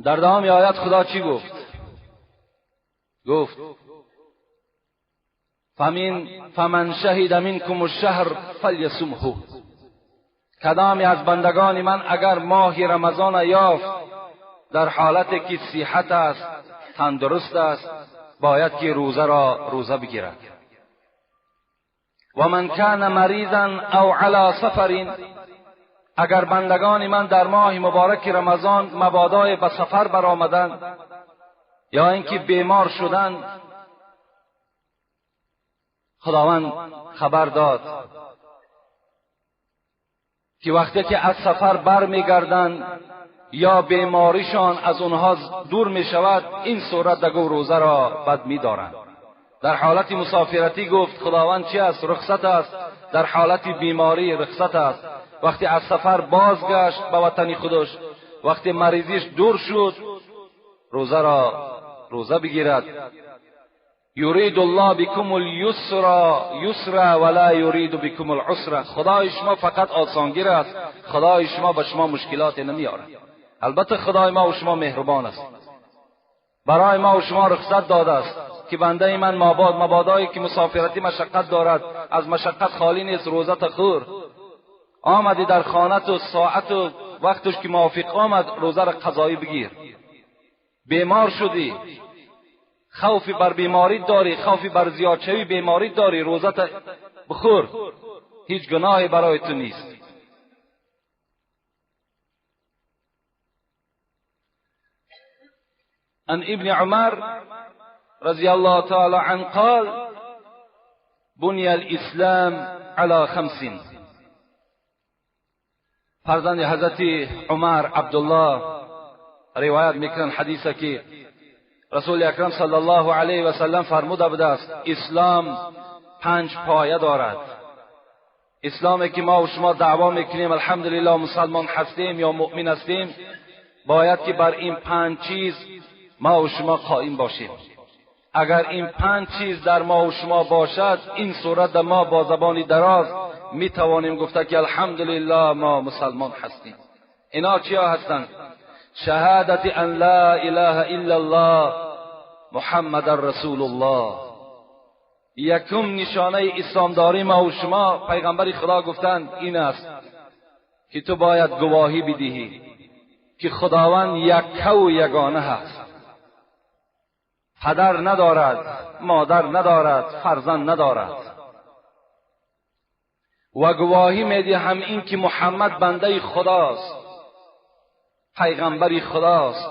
در دام آیت خدا چی گفت؟ گفت فمن شهد منکم الشهر فلیصمه. کدامی از بندگان من اگر ماه رمضان یافت در حالتی که صحت است، تندرست است، باید که روزه بگیرد. و من کان مریضا او علی سفر، اگر بندگان من در ماه مبارک رمضان مبادا به سفر برآمدند یا اینکه بیمار شدند، خداوند خبر داد که وقتی که از سفر برمیگردند یا بیماریشان از اونها دور می شود، این صورت دیگر روزه را بد می دارند. در حالت مسافرتی گفت خداوند چی است؟ رخصت است. در حالت بیماری رخصت است. وقتی از سفر بازگشت به وطن خودش، وقتی مریضیش دور شد، روزه بگیرد. یرید الله بكم اليسر ولا یرید بكم العسر. خدای شما فقط آسانگیر است، خدای شما به شما مشکلات نمیاره. البته خدای ما و شما مهربان است، برای ما و شما رخصت داده است که بنده من مبادایی که مسافرتی مشقت دارد از مشقت خالی نیست. روزه تخور آمدی در خانت و ساعت و وقتش که موافق آمد، روزه را قضایی بگیر. بیمار شدی، خوفی بر بیماری داری، خوفی بر زیادشوی بیماری داری، روزه بخور، هیچ گناهی برای تو نیست. عن ابن عمر رضی الله تعالی عنه قال بنی الاسلام علی 5. فرزند حضرت عمر عبدالله روایت میکنن حدیثه که رسول اکرم صلی الله علیه و سلم فرموده بوده است اسلام 5 پایه دارد. اسلامی که ما و شما دعوا میکنیم الحمدلله مسلمان هستیم یا مؤمن هستیم، باید که بر این 5 چیز ما و شما قائم باشیم. اگر این 5 چیز در ما و شما باشد، این صورت ما با زبانی دراز می توانیم گفته که الحمدلله ما مسلمان هستیم. اینا چیا هستند؟ شهادت ان لا اله الا الله محمد رسول الله. یکم نشانه اسلامداری ما و شما، پیغمبر خدا گفتند این است که تو باید گواهی بدهی که خداوند یک و یگانه هست، پدر ندارد، مادر ندارد، فرزند ندارد. و گواهی میدی هم این که محمد بنده خداست، پیغمبر خداست،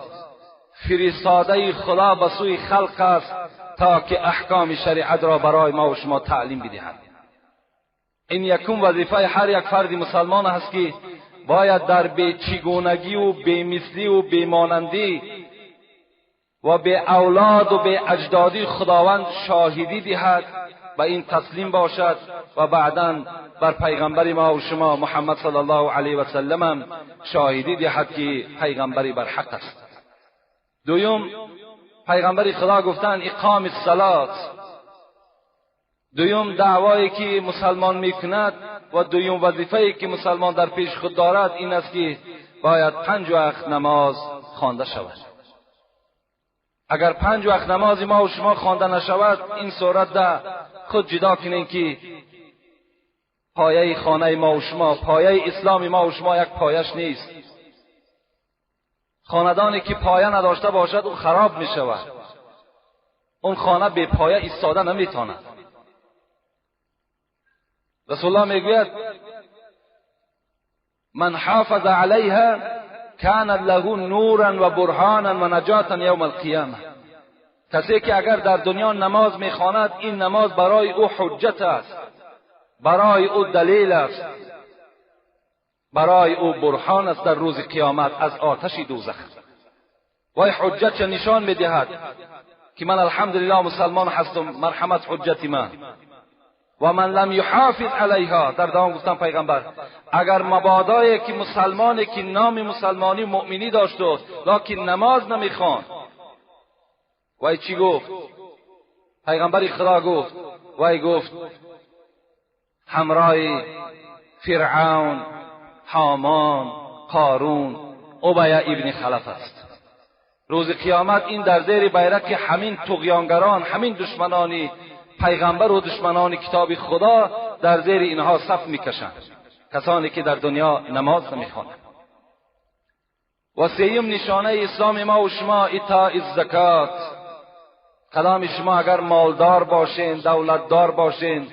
فرستاده خدا به سوی خلق است تا که احکام شریعت را برای ما و شما تعلیم بدهد. این یکم وظیفه هر یک فرد مسلمان است که باید در بیچگونگی و بیمثلی و بیمانندی و به اولاد و به اجدادی خداوند شاهدی دهد و این تسلیم باشد و بعداً بر پیغمبر ما و شما محمد صلی الله علیه و سلم شاهدی دهد که پیغمبری بر حق است. دوم، پیغمبر خدا گفتند اقام الصلاة. دوم دعوایی که مسلمان میکند و دوم وظیفه‌ای که مسلمان در پیش خود دارد این است که باید 5 وقت نماز خوانده شود. اگر 5 وقت نماز ما و شما خوانده نشود، این صورت ده خود جدا کنین که پایه خانه ما و شما، پایه اسلام ما و شما یک پایش نیست. خاندانی که پایه نداشته باشد او خراب می شود. اون خانه بی پایه ایستاده نمیتواند. رسول الله میگوید من حافظ علیها کان له نورا و برهانا و نجاتا یوم القیامه. کسی که اگر در دنیا نماز میخواند، این نماز برای او حجت است، برای او دلیل است، برای او برهان است در روز قیامت از آتش دوزخ. و حجت نشان میدهد که من الحمدلله مسلمان هستم، مرحمت حجت من. و من لم یحافظ علیها، در دوام گفتم پیغمبر اگر مبادایی که مسلمانی که نام مسلمانی مؤمنی داشت لکن نماز نمیخواند، وای چی گفت؟ پیغمبر خدا گفت، وای گفت همراه فرعون، حامان، قارون، ابی ابن خلف است. روز قیامت این در زیر بیرق همین طغیانگران، همین دشمنان پیغمبر و دشمنان کتاب خدا در زیر اینها صف میکشند، کسانی که در دنیا نماز نمیخوانند. و سیوم نشانه اسلام ما و شما ایتاء الزکات. کدام شما اگر مالدار باشین، دولتدار باشین،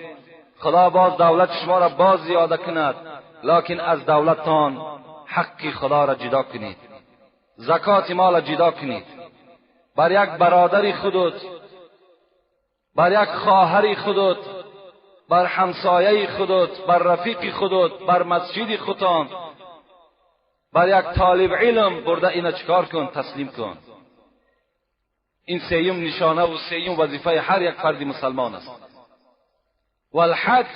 خدا باز دولت شما را باز زیاده کند، لکن از دولتتان حق خدا را جدا کنید، زکات مال جدا کنید. بر یک برادری خودت، بر یک خواهری خودت، بر همسایه خودت، بر رفیق خودت، بر مسجد خودتان، بر یک طالب علم برده اینا چکار کن؟ تسلیم کن. این سیوم نشانه و سیوم وظیفه هر یک فرد مسلمان است. والحج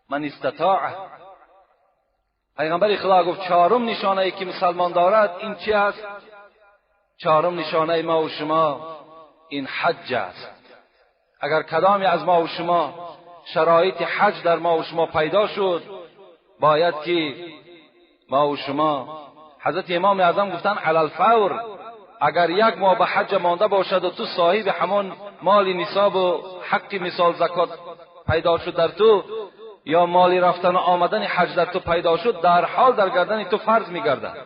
من استطاع. پیغمبر خدا گفت چهارم نشانه ای که مسلمان دارد این چی است؟ چهارم نشانه ما و شما این حج است. اگر کدامی از ما و شما شرایط حج در ما و شما پیدا شد، باید که ما و شما، حضرت امام اعظم گفتن علی الفور، اگر یک ماه به حج مانده باشد و تو صاحب همون مال نصاب و حق مثال زکات پیدا شد در تو، یا مالی رفتن و آمدن حج در تو پیدا شد، در حال در گردن تو فرض میگردد.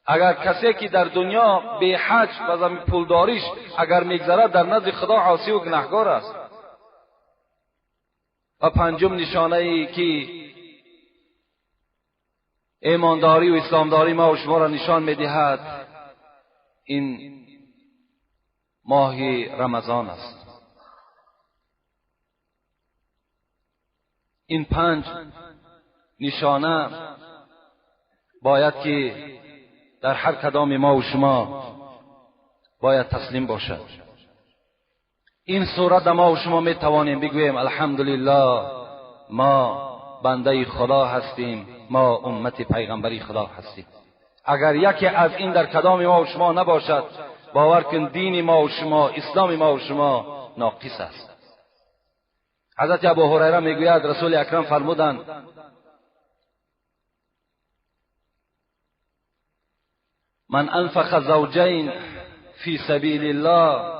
اگر کسی که در دنیا به حج و زمین پولداریش اگر میگذرد در نزد خدا عاصی و گناهکار است. و پنجم نشانه ای که ایمانداری و اسلامداری ما و شما را نشان میدهد این ماه رمضان است. این پنج نشانه باید که در هر کدام ما و شما باید تسلیم باشد. این صورت ما و شما می توانیم بگوییم الحمدلله ما بنده خدا هستیم، ما امت پیغمبری خدا هستیم. اگر یکی از این در کدام ما و شما نباشد، باور کن دین ما و شما، اسلام ما و شما ناقص است. حضرت ابو هریره میگوید رسول اکرم فرمودند من انفق زوجین فی سبیل الله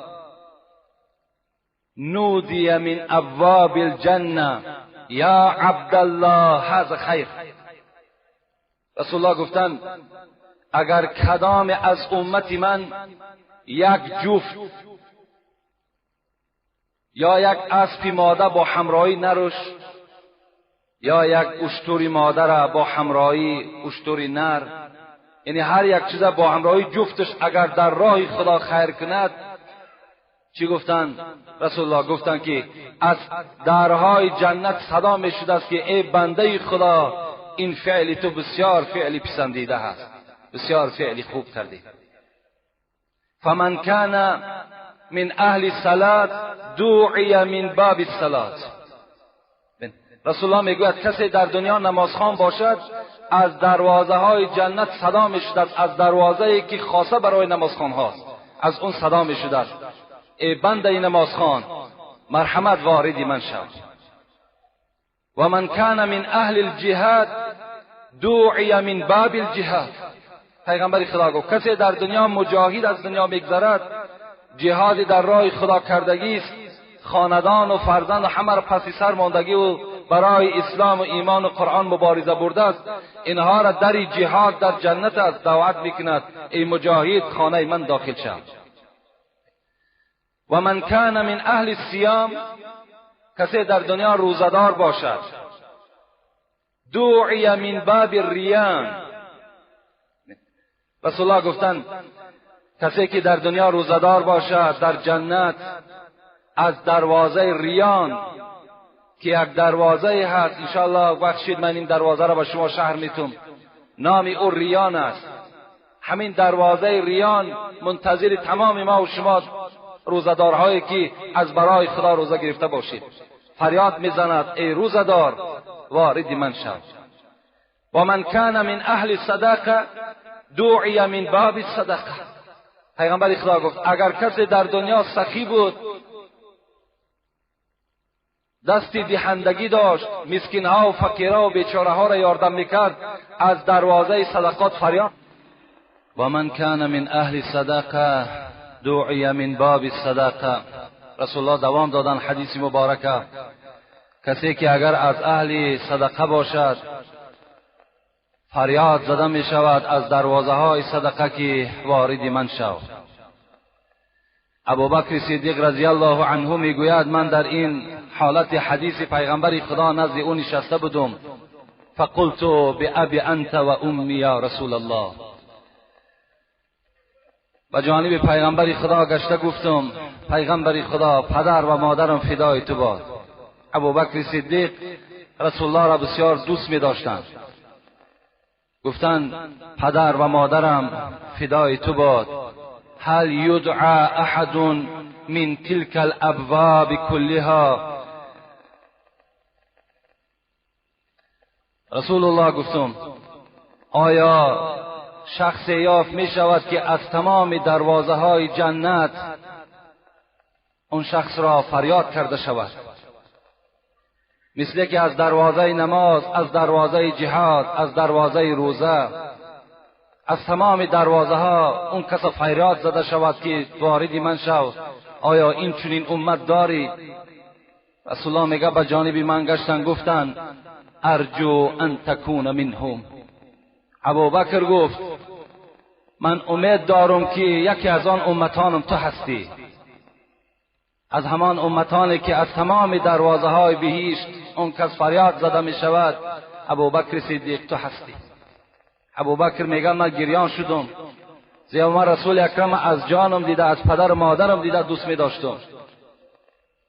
نودی من ابواب الجنه یا عبدالله هذا خیر. رسول الله گفتند اگر کدام از امت من یک جفت یا یک اسب ماده با همراهی نرش، یا یک اشتری ماده را با همراهی اشتری نر، یعنی هر یک چیز با همراهی جفتش اگر در راه خدا خیر کند، چی گفتند؟ رسول الله گفتند که از درهای جنت صدا می شده است که ای بنده خدا این فعل تو بسیار فعلی پسندیده است، بسیار فعلی خوب کردی. فمن کان من اهل الصلاه دعی من باب الصلاه. رسول الله میگوید کسی در دنیا نمازخوان باشد از دروازه های جنت صدا می شود، از دروازه‌ای که خاصه برای نمازخوان هاست از اون صدا می شود ای بنده نمازخوان مرحمت واردی من شو. و من کان من اهل الجهاد دعی من باب الجهاد. پیغمبر خدا گفت کسی در دنیا مجاهد از دنیا میگذرد، جهاد در راه خدا کردگی است، خاندان و فرزند و همه را پس سر ماندگی و برای اسلام و ایمان و قرآن مبارزه برده است، اینها را در جهاد در جنت از دعوت میکند ای مجاهد خانه من داخل شو. و من کان من اهل الصیام، کسی در دنیا روزدار باشد، دعی من باب الریان. رسول الله گفتند کسی که در دنیا روزدار باشد در جنت از دروازه ریان که یک دروازه هست، انشاءالله بخشید من این دروازه را به شما شهر میتونم، نام او ریان است. همین دروازه ریان منتظر تمام ما و شما روزدارهایی که از برای خدا روزه گرفته باشید. فریاد میزند ای روزدار وارد من شو. و من کان من اهل صدقه دعی من باب الصدقه. پیغمبر خدا گفت اگر کسی در دنیا سخی بود، دستی دهندگی داشت، مسکینها و فقیرها و بیچارهها را یاردم میکرد، از دروازه صدقات فریاد و من کان من اهل صدقه دعی من باب صدقه. رسول الله دوام دادن حدیث مبارکه، کسی که اگر از اهل صدقه باشد فریاد زده می شود از دروازه های صدقه که وارد من شو. ابوبکر صدیق رضی الله عنه می گوید من در این حالت حدیث پیغمبر خدا نزد او نشسته بودم، فقلت بأبی انت و امی یا رسول الله. به جانب پیغمبر خدا گشته گفتم پیغمبر خدا پدر و مادرم فدای تو باد. ابوبکر صدیق رسول الله را بسیار دوست می داشتند. گفتند پدر و مادرم فدای تو باد. هل یدعى احد من تلك الابواب كلها؟ رسول الله گفتم آیا شخص یافت می شود که از تمام دروازه های جنت اون شخص را فریاد کرده شود، مثل که از دروازه نماز، از دروازه جهاد، از دروازه روزه، از تمام دروازه ها اون کس فریاد زده شود که وارد من شو؟ آیا این چنین امت داری؟ رسول الله میگه به جانب من گشتن گفتن ارجو ان تکون منهم. ابوبکر گفت من امید دارم که یکی از آن امتانم تو هستی، از همان امتانی که از تمام دروازه های بهشت اون کس فریاد زده می شود ابوبکر صدیق تو هستی. ابوبکر میگه من گریان شدم، زیرا من رسول اکرم از جانم دیده، از پدر و مادرم دیده دوست می داشتم.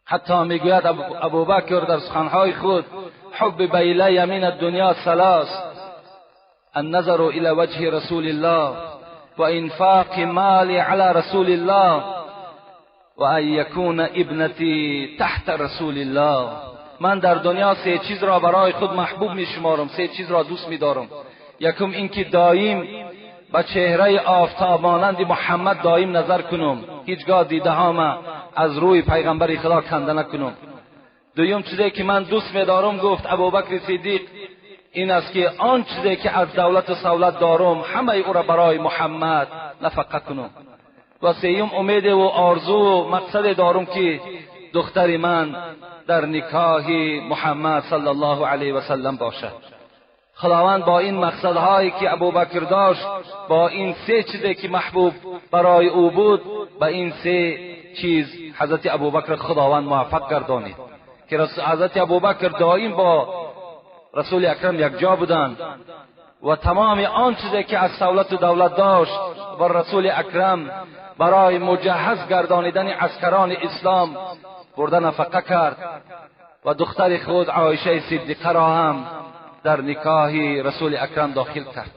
حتی میگوید ابوبکر در سخنهای خود حب بیلی من الدنیا ثلاث: النظر الى وجه رسول الله و انفاق مالی علی رسول الله و ان یکون ابنتی تحت رسول الله. من در دنیا سه چیز را برای خود محبوب می شمارم، سه چیز را دوست می دارم. یکم اینکه دایم به چهره آفتاب مانند محمد دایم نظر کنم، هیچگاه دیده هام از روی پیغمبر خدا کنده نکنم. دویم چیزی که من دوست می دارم، گفت ابوبکر صدیق، این است که آن چیزی که از دولت و سهولت دارم همه او را برای محمد نفقه کنم. و سوم امید و آرزو و مقصد دارم که دختر من در نکاح محمد صلی الله علیه و سلم باشد. خداوند با این مقصدهایی که ابوبکر داشت، با این سه چیزی که محبوب برای او بود، با این سه چیز حضرت ابوبکر خداوند موفق گردانید که حضرت ابوبکر دائم با رسول اکرم یک جا بودند و تمام آن چیزی که از سهولت و دولت داشت و رسول اکرم برای مجهز گردانیدن عسکران اسلام برده نفقه کرد و دختر خود عایشه صدیقه را هم در نکاح رسول اکرم داخل کرد.